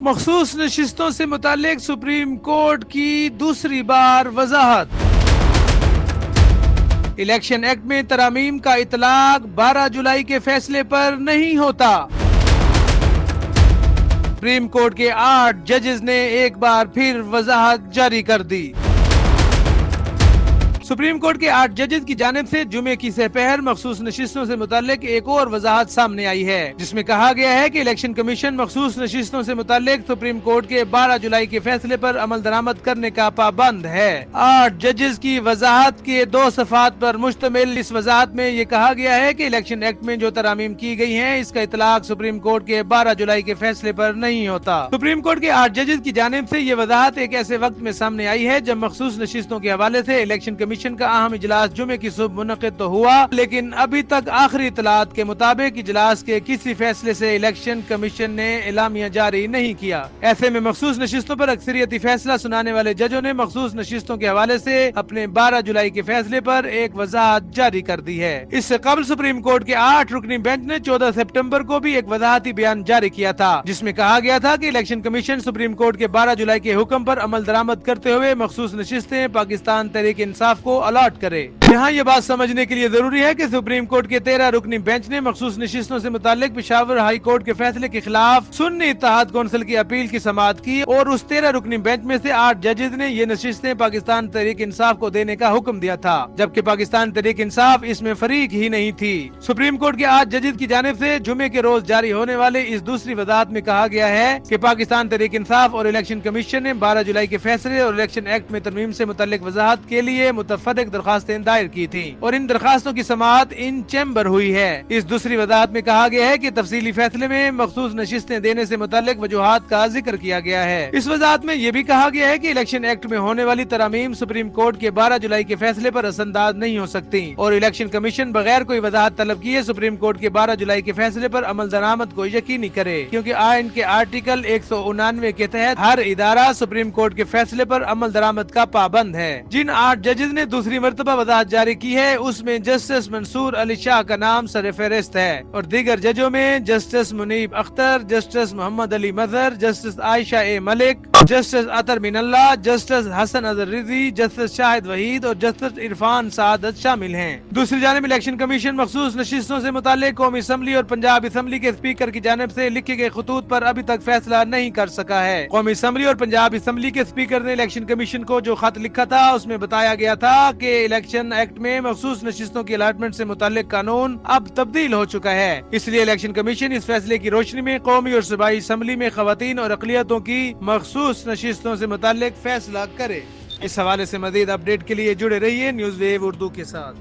مخصوص نشستوں سے متعلق سپریم کورٹ کی دوسری بار وضاحت۔ الیکشن ایکٹ میں ترامیم کا اطلاق 12 جولائی کے فیصلے پر نہیں ہوتا۔ سپریم کورٹ کے 8 ججز نے ایک بار پھر وضاحت جاری کر دی۔ سپریم کورٹ کے 8 ججز کی جانب سے جمعے کی سپہر مخصوص نشستوں سے متعلق ایک اور وضاحت سامنے آئی ہے، جس میں کہا گیا ہے کہ الیکشن کمیشن مخصوص نشستوں سے متعلق سپریم کورٹ کے 12 جولائی کے فیصلے پر عمل درآمد کرنے کا پابند ہے۔ 8 ججز کی وضاحت کے 2 صفحات پر مشتمل اس وضاحت میں یہ کہا گیا ہے کہ الیکشن ایکٹ میں جو ترامیم کی گئی ہیں اس کا اطلاق سپریم کورٹ کے 12 جولائی کے فیصلے پر نہیں ہوتا۔ سپریم کورٹ کے 8 ججز کی جانب سے یہ وضاحت ایک ایسے وقت میں سامنے آئی ہے جب مخصوص نشستوں کے حوالے سے الیکشن کمیشن کا اہم اجلاس جمعے کی صبح منعقد تو ہوا، لیکن ابھی تک آخری اطلاعات کے مطابق اجلاس کے کسی فیصلے سے الیکشن کمیشن نے اعلامیہ جاری نہیں کیا۔ ایسے میں مخصوص نشستوں پر اکثریتی فیصلہ سنانے والے ججوں نے مخصوص نشستوں کے حوالے سے اپنے 12 جولائی کے فیصلے پر ایک وضاحت جاری کر دی ہے۔ اس سے قبل سپریم کورٹ کے 8 رکنی بینچ نے 14 سپٹمبر کو بھی ایک وضاحتی بیان جاری کیا تھا، جس میں کہا گیا تھا کہ الیکشن کمیشن سپریم کورٹ کے 12 جولائی کے حکم پر عمل درآمد کرتے ہوئے مخصوص نشستیں پاکستان تحریک انصاف کو الاٹ کرے۔ یہاں یہ بات سمجھنے کے لیے ضروری ہے کہ سپریم کورٹ کے 13 رکنی بینچ نے مخصوص نشستوں سے متعلق پشاور ہائی کورٹ کے فیصلے کے خلاف سنی اتحاد کونسل کی اپیل کی سماعت کی، اور اس 13 رکنی بینچ میں سے 8 ججز نے یہ نشستیں پاکستان تحریک انصاف کو دینے کا حکم دیا تھا، جبکہ پاکستان تحریک انصاف اس میں فریق ہی نہیں تھی۔ سپریم کورٹ کے 8 ججز کی جانب سے جمعے کے روز جاری ہونے والے اس دوسری وضاحت میں کہا گیا ہے کہ پاکستان تحریک انصاف اور الیکشن کمیشن نے 12 جولائی کے فیصلے اور الیکشن ایکٹ میں ترمیم سے متعلق وضاحت کے لیے متفرق درخواستیں دائر کی تھی، اور ان درخواستوں کی سماعت ان چیمبر ہوئی ہے۔ اس دوسری وضاحت میں کہا گیا ہے کہ تفصیلی فیصلے میں مخصوص نشستیں دینے سے متعلق وجوہات کا ذکر کیا گیا ہے۔ اس وضاحت میں یہ بھی کہا گیا ہے کہ الیکشن ایکٹ میں ہونے والی ترامیم سپریم کورٹ کے 12 جولائی کے فیصلے پر اثر انداز نہیں ہو سکتی، اور الیکشن کمیشن بغیر کوئی وضاحت طلب کیے سپریم کورٹ کے 12 جولائی کے فیصلے پر عمل درآمد کو یقینی کرے، کیونکہ آئین کے آرٹیکل 189 کے تحت ہر ادارہ سپریم کورٹ کے فیصلے پر عمل درآمد کا پابند ہے۔ جن 8 ججز نے دوسری مرتبہ وضاحت جاری کی ہے اس میں جسٹس منصور علی شاہ کا نام سر فہرست ہے، اور دیگر ججوں میں جسٹس منیب اختر، جسٹس محمد علی مظہر، جسٹس عائشہ اے ملک، جسٹس عطر من اللہ، جسٹس حسن اظہر رضوی، جسٹس شاہد وحید اور جسٹس عرفان سعادت شامل ہیں۔ دوسری جانب الیکشن کمیشن مخصوص نشستوں سے متعلق قومی اسمبلی اور پنجاب اسمبلی کے اسپیکر کی جانب سے لکھے گئے خطوط پر ابھی تک فیصلہ نہیں کر سکا ہے۔ قومی اسمبلی اور پنجاب اسمبلی کے اسپیکر نے الیکشن کمیشن کو جو خط لکھا تھا اس میں بتایا گیا تھا کہ الیکشن ایکٹ میں مخصوص نشستوں کی الاٹمنٹ سے متعلق قانون اب تبدیل ہو چکا ہے، اس لیے الیکشن کمیشن اس فیصلے کی روشنی میں قومی اور صوبائی اسمبلی میں خواتین اور اقلیتوں کی مخصوص نشستوں سے متعلق فیصلہ کرے۔ اس حوالے سے مزید اپڈیٹ کے لیے جڑے رہیے نیوز ویو اردو کے ساتھ۔